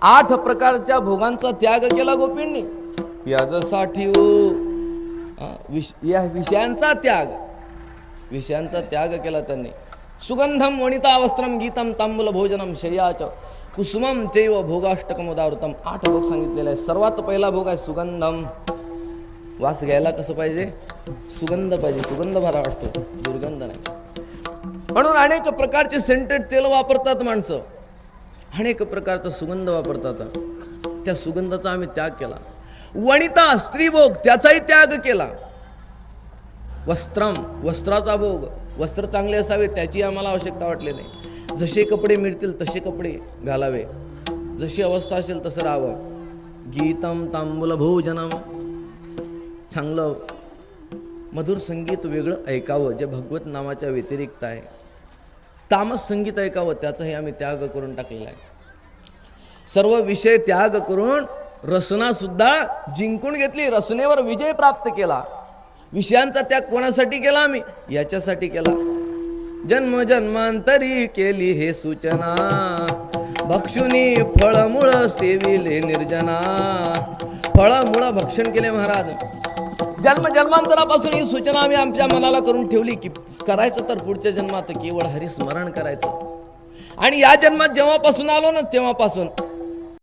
8 प्रकारच्या भोगांचा त्याग केला गोपींनी. याच्यासाठी या विषयांचा त्याग केला त्यांनी. सुगंधम वनिता वस्त्रम गीतम तांबूल भोजनम शय्याच कुसुमम चैव भोगाष्टकम उदावृतम. 8 भोग सांगितलेले आहे. सर्वात पहिला भोग आहे सुगंधम. वास घ्यायला कसं पाहिजे? सुगंध पाहिजे. सुगंध मला वाटतो, दुर्गंध नाही. म्हणून अनेक प्रकारचे सेंटेड तेल वापरतात माणसं, अनेक प्रकारचा सुगंध वापरतात. त्या सुगंधाचा आम्ही त्याग केला. वनिता स्त्रीभोग त्याचाही त्याग केला. वस्त्रम वस्त्राचा भोग, वस्त्र चांगले असावे त्याची आम्हाला आवश्यकता वाटली नाही. जसे कपडे मिळतील तसे कपडे घालावे, जशी अवस्था असेल तसं राहावं. गीतम तांबूल भोजनम, चांगलं मधुर संगीत वेगळं ऐकावं जे भगवत नामाच्या व्यतिरिक्त आहे. तामस संगीत ऐकावं त्याचाही आम्ही त्याग करून टाकलेला आहे. सर्व विषय त्याग करून रसना सुद्धा जिंकून घेतली. रसनेवर विजय प्राप्त केला. विषयांचा त्याग कोणासाठी केला? आम्ही याच्यासाठी केला. जन्म जन्मांतरी केली हे सूचना, भक्षुनी फळमुळ सेविले निर्जना. फळमुळ भक्षण केले महाराज. जन्म जन्मांतरापासून ही सूचना आम्ही आमच्या मनाला करून ठेवली की करायचं तर पुढच्या जन्मात केवळ हरिस्मरण करायचं. आणि या जन्मात जेव्हापासून आलो ना तेव्हापासून